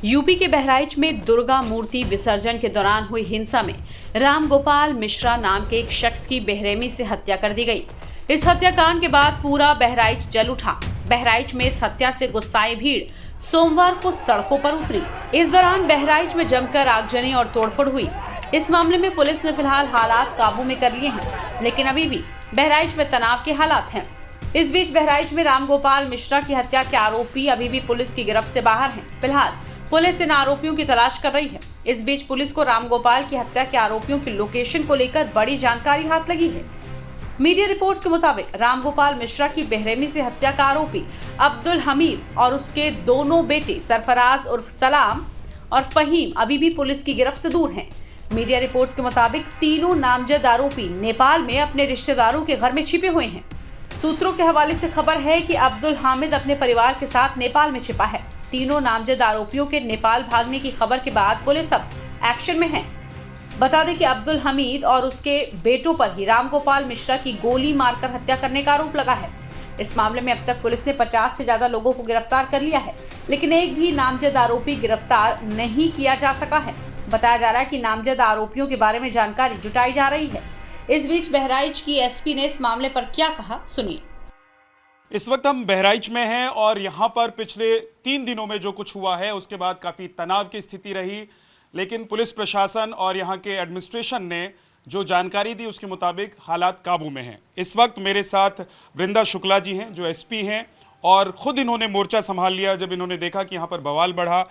UP के बहराइच में दुर्गा मूर्ति विसर्जन के दौरान हुई हिंसा में रामगोपाल मिश्रा नाम के एक शख्स की बेरहमी से हत्या कर दी गई। इस हत्याकांड के बाद पूरा बहराइच जल उठा। बहराइच में इस हत्या से गुस्साई भीड़ सोमवार को सड़कों पर उतरी। इस दौरान बहराइच में जमकर आगजनी और तोड़फोड़ हुई। इस मामले में पुलिस ने फिलहाल हालात काबू में कर लिए हैं, लेकिन अभी भी बहराइच में तनाव के हालात हैं। इस बीच बहराइच में रामगोपाल मिश्रा की हत्या के आरोपी अभी भी पुलिस की गिरफ्त से बाहर हैं। फिलहाल पुलिस इन आरोपियों की तलाश कर रही है। इस बीच पुलिस को रामगोपाल की हत्या के आरोपियों की लोकेशन को लेकर बड़ी जानकारी हाथ लगी है। मीडिया रिपोर्ट्स के मुताबिक रामगोपाल मिश्रा की बेरहमी से हत्या का आरोपी अब्दुल हमीद और उसके दोनों बेटे सरफराज उर्फ सलाम और फहीम अभी भी पुलिस की गिरफ्त से दूर हैं। मीडिया रिपोर्ट्स के मुताबिक तीनों नामजद आरोपी नेपाल में अपने रिश्तेदारों के घर में छिपे हुए हैं। सूत्रों के हवाले से खबर है कि अब्दुल हामिद अपने परिवार के साथ नेपाल में छिपा है। तीनों नामजद आरोपियों के नेपाल भागने की खबर के बाद पुलिस अब एक्शन में है। बता दें कि अब्दुल हमीद और उसके बेटों पर ही रामगोपाल मिश्रा की गोली मारकर हत्या करने का आरोप लगा है। इस मामले में अब तक पुलिस ने 50 से ज्यादा लोगों को गिरफ्तार कर लिया है, लेकिन एक भी नामजद आरोपी गिरफ्तार नहीं किया जा सका है। बताया जा रहा है कि नामजद आरोपियों के बारे में जानकारी जुटाई जा रही है। इस बीच बहराइच की एसपी ने इस मामले पर क्या कहा, सुनिए। इस वक्त हम बहराइच में हैं और यहां पर पिछले 3 दिनों में जो कुछ हुआ है उसके बाद काफी तनाव की स्थिति रही, लेकिन पुलिस प्रशासन और यहां के एडमिनिस्ट्रेशन ने जो जानकारी दी उसके मुताबिक हालात काबू में हैं। इस वक्त मेरे साथ वृंदा शुक्ला जी हैं जो एसपी हैं और खुद इन्होंने मोर्चा संभाल लिया जब इन्होंने देखा कि यहां पर बवाल बढ़ा।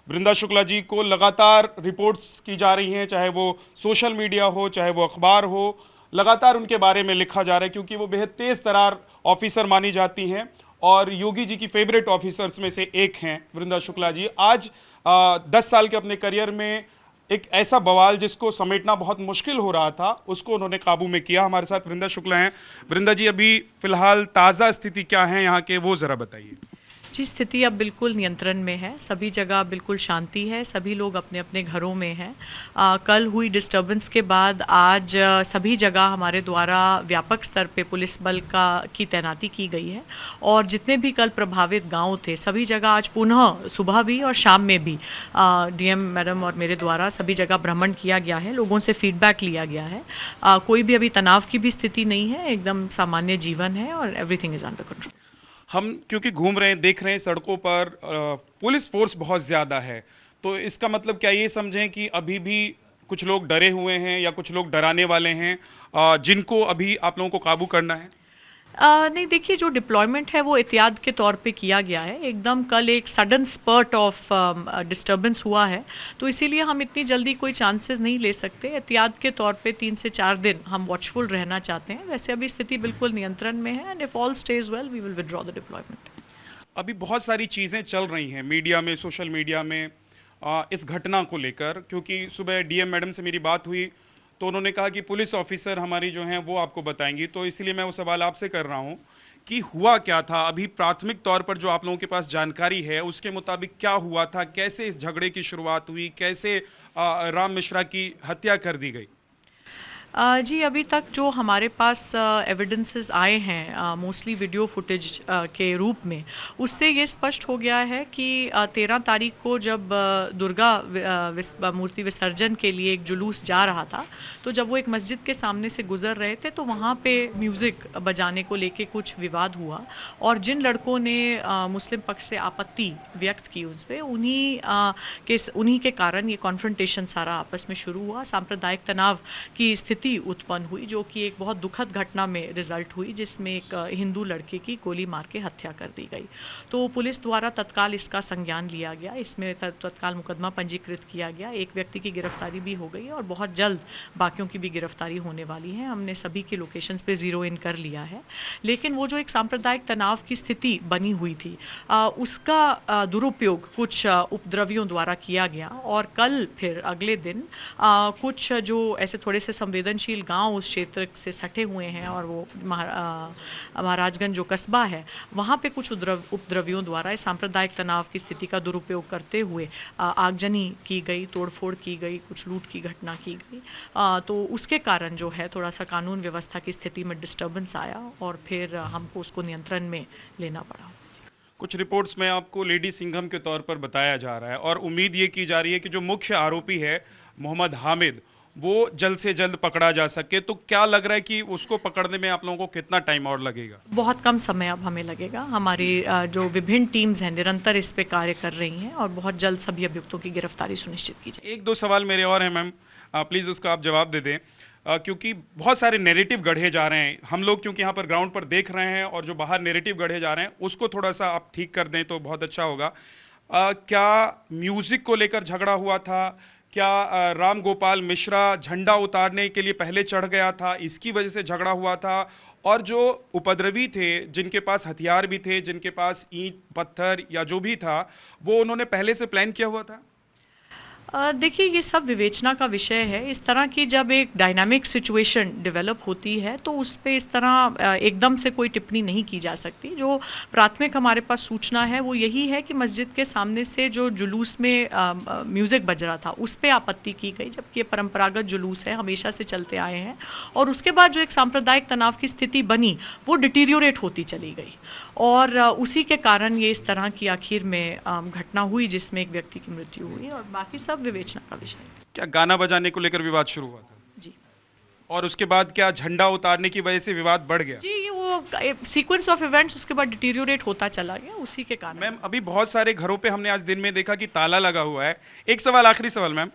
वृंदा शुक्ला जी को लगातार रिपोर्ट्स की जा रही हैं, चाहे वो सोशल मीडिया हो चाहे वो अखबार हो, लगातार उनके बारे में लिखा जा रहा है क्योंकि वो बेहद तेज तरार ऑफिसर मानी जाती हैं और योगी जी की फेवरेट ऑफिसर्स में से एक हैं वृंदा शुक्ला जी। आज 10 साल के अपने करियर में एक ऐसा बवाल जिसको समेटना बहुत मुश्किल हो रहा था उसको उन्होंने काबू में किया। हमारे साथ वृंदा शुक्ला हैं। वृंदा जी, अभी फिलहाल ताजा स्थिति क्या है यहाँ के, वो जरा बताइए। जी, स्थिति अब बिल्कुल नियंत्रण में है। सभी जगह बिल्कुल शांति है, सभी लोग अपने अपने घरों में हैं। कल हुई डिस्टर्बेंस के बाद आज सभी जगह हमारे द्वारा व्यापक स्तर पे पुलिस बल की तैनाती की गई है और जितने भी कल प्रभावित गांव थे सभी जगह आज पुनः सुबह भी और शाम में भी डीएम मैडम और मेरे द्वारा सभी जगह भ्रमण किया गया है, लोगों से फीडबैक लिया गया है। कोई भी अभी तनाव की भी स्थिति नहीं है, एकदम सामान्य जीवन है और एवरीथिंग इज अंडर कंट्रोल। हम क्योंकि घूम रहे हैं, देख रहे हैं सड़कों पर पुलिस फोर्स बहुत ज्यादा है, तो इसका मतलब क्या ये समझें कि अभी भी कुछ लोग डरे हुए हैं या कुछ लोग डराने वाले हैं जिनको अभी आप लोगों को काबू करना है? नहीं, देखिए, जो डिप्लॉयमेंट है वो एहतियात के तौर पे किया गया है। एकदम कल एक सडन स्पर्ट ऑफ डिस्टर्बेंस हुआ है, तो इसीलिए हम इतनी जल्दी कोई चांसेस नहीं ले सकते। एहतियात के तौर पे 3 से 4 दिन हम वॉचफुल रहना चाहते हैं। वैसे अभी स्थिति बिल्कुल नियंत्रण में है and if all stage well we will withdraw the deployment. अभी बहुत सारी चीजें चल रही हैं मीडिया में, सोशल मीडिया में इस घटना को लेकर, क्योंकि सुबह डीएम मैडम से मेरी बात हुई तो उन्होंने कहा कि पुलिस ऑफिसर हमारी जो हैं वो आपको बताएंगी, तो इसलिए मैं वो सवाल आपसे कर रहा हूं कि हुआ क्या था। अभी प्राथमिक तौर पर जो आप लोगों के पास जानकारी है उसके मुताबिक क्या हुआ था, कैसे इस झगड़े की शुरुआत हुई, कैसे राम मिश्रा की हत्या कर दी गई? जी, अभी तक जो हमारे पास एविडेंसेस आए हैं मोस्टली वीडियो फुटेज के रूप में, उससे ये स्पष्ट हो गया है कि 13 तारीख को जब दुर्गा मूर्ति विसर्जन के लिए एक जुलूस जा रहा था, तो जब वो एक मस्जिद के सामने से गुजर रहे थे तो वहाँ पे म्यूज़िक बजाने को लेके कुछ विवाद हुआ और जिन लड़कों ने मुस्लिम पक्ष से आपत्ति व्यक्त की उस पर, उन्हीं के कारण ये कॉन्फ्रंटेशन सारा आपस में शुरू हुआ। सांप्रदायिक तनाव की स्थिति उत्पन्न हुई जो कि एक बहुत दुखद घटना में रिजल्ट हुई, जिसमें एक हिंदू लड़के की गोली मार के हत्या कर दी गई। तो पुलिस द्वारा तत्काल इसका संज्ञान लिया गया, इसमें तत्काल मुकदमा पंजीकृत किया गया। एक व्यक्ति की गिरफ्तारी भी हो गई और बहुत जल्द बाकियों की भी गिरफ्तारी होने वाली है। हमने सभी के लोकेशंस पे जीरो इन कर लिया है। लेकिन वो जो एक सांप्रदायिक तनाव की स्थिति बनी हुई थी उसका दुरुपयोग कुछ उपद्रवियों द्वारा किया गया और कल फिर अगले दिन कुछ जो ऐसे थोड़े से संवेदनशील गांव उस क्षेत्र से सटे हुए हैं और वो महाराजगंज जो कस्बा है वहाँ पे कुछ उपद्रवियों द्वारा सांप्रदायिक तनाव की स्थिति का दुरुपयोग करते हुए आगजनी की गई, तोड़फोड़ की गई, कुछ लूट की घटना की गई। तो उसके कारण जो है थोड़ा सा कानून व्यवस्था की स्थिति में डिस्टर्बेंस आया और फिर हमको उसको नियंत्रण में लेना पड़ा। कुछ रिपोर्ट्स में आपको लेडी सिंघम के तौर पर बताया जा रहा है और उम्मीद ये की जा रही है कि जो मुख्य आरोपी है मोहम्मद हामिद वो जल्द से जल्द पकड़ा जा सके। तो क्या लग रहा है कि उसको पकड़ने में आप लोगों को कितना टाइम और लगेगा? बहुत कम समय अब हमें लगेगा। हमारी जो विभिन्न टीम्स हैं निरंतर इस पे कार्य कर रही हैं और बहुत जल्द सभी अभियुक्तों की गिरफ्तारी सुनिश्चित की जाए। एक दो सवाल मेरे और हैं मैम, प्लीज उसका आप जवाब दे दें, क्योंकि बहुत सारे नैरेटिव गढ़े जा रहे हैं। हम लोग क्योंकि यहाँ पर ग्राउंड पर देख रहे हैं और जो बाहर नैरेटिव गढ़े जा रहे हैं उसको थोड़ा सा आप ठीक कर दें तो बहुत अच्छा होगा। क्या म्यूजिक को लेकर झगड़ा हुआ था? क्या राम गोपाल मिश्रा झंडा उतारने के लिए पहले चढ़ गया था, इसकी वजह से झगड़ा हुआ था? और जो उपद्रवी थे, जिनके पास हथियार भी थे, जिनके पास ईंट पत्थर या जो भी था, वो उन्होंने पहले से प्लान किया हुआ था? देखिए, ये सब विवेचना का विषय है। इस तरह की जब एक डायनामिक सिचुएशन डेवलप होती है तो उस पे इस तरह एकदम से कोई टिप्पणी नहीं की जा सकती। जो प्राथमिक हमारे पास सूचना है वो यही है कि मस्जिद के सामने से जो जुलूस में म्यूजिक बज रहा था उस पे आपत्ति की गई, जबकि ये परंपरागत जुलूस है, हमेशा से चलते आए हैं। और उसके बाद जो एक सांप्रदायिक तनाव की स्थिति बनी वो डिटीरियोरेट होती चली गई और उसी के कारण ये इस तरह की आखिर में घटना हुई जिसमें एक व्यक्ति की मृत्यु हुई और बाकी सब विवेचना का विषय है। क्या गाना बजाने को लेकर विवाद शुरू हुआ था? जी। और उसके बाद क्या झंडा उतारने की वजह से विवाद बढ़ गया? जी, ये वो सीक्वेंस ऑफ इवेंट्स उसके बाद डिटीरियोरेट होता चला गया, उसी के कारण। मैम, अभी बहुत सारे घरों पे हमने आज दिन में देखा कि ताला लगा हुआ है। एक सवाल, आखिरी सवाल मैम,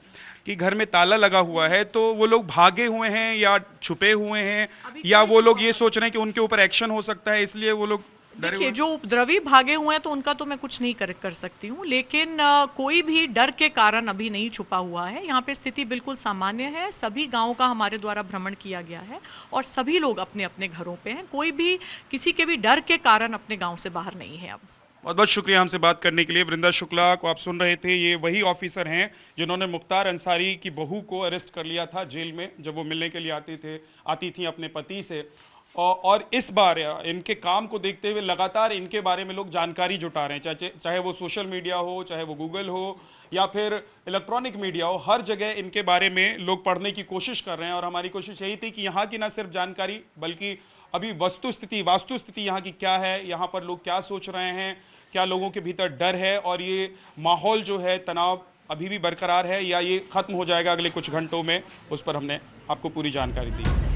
कि घर में ताला लगा हुआ है तो वो लोग भागे हुए हैं या छुपे हुए हैं या वो लोग ये सोच रहे हैं कि उनके ऊपर एक्शन हो सकता है इसलिए वो लोग डरे हुए देखिए, हैं? जो उपद्रवी भागे हुए हैं तो उनका तो मैं कुछ नहीं कर सकती हूँ, लेकिन कोई भी डर के कारण अभी नहीं छुपा हुआ है। यहाँ पे स्थिति बिल्कुल सामान्य है। सभी गांवों का हमारे द्वारा भ्रमण किया गया है और सभी लोग अपने अपने घरों पे हैं। कोई भी किसी के भी डर के कारण अपने गांव से बाहर नहीं है अब। बहुत बहुत शुक्रिया हमसे बात करने के लिए। वृंदा शुक्ला को आप सुन रहे थे, ये वही ऑफिसर हैं जिन्होंने मुख्तार अंसारी की बहू को अरेस्ट कर लिया था जेल में जब वो मिलने के लिए आती थी अपने पति से। और इस बार इनके काम को देखते हुए लगातार इनके बारे में लोग जानकारी जुटा रहे हैं, चाहे वो सोशल मीडिया हो, चाहे वो गूगल हो या फिर इलेक्ट्रॉनिक मीडिया हो, हर जगह इनके बारे में लोग पढ़ने की कोशिश कर रहे हैं। और हमारी कोशिश यही थी कि यहाँ की ना सिर्फ जानकारी बल्कि अभी वास्तुस्थिति यहाँ की क्या है, यहाँ पर लोग क्या सोच रहे हैं, क्या लोगों के भीतर डर है और ये माहौल जो है तनाव अभी भी बरकरार है या ये खत्म हो जाएगा अगले कुछ घंटों में, उस पर हमने आपको पूरी जानकारी दी।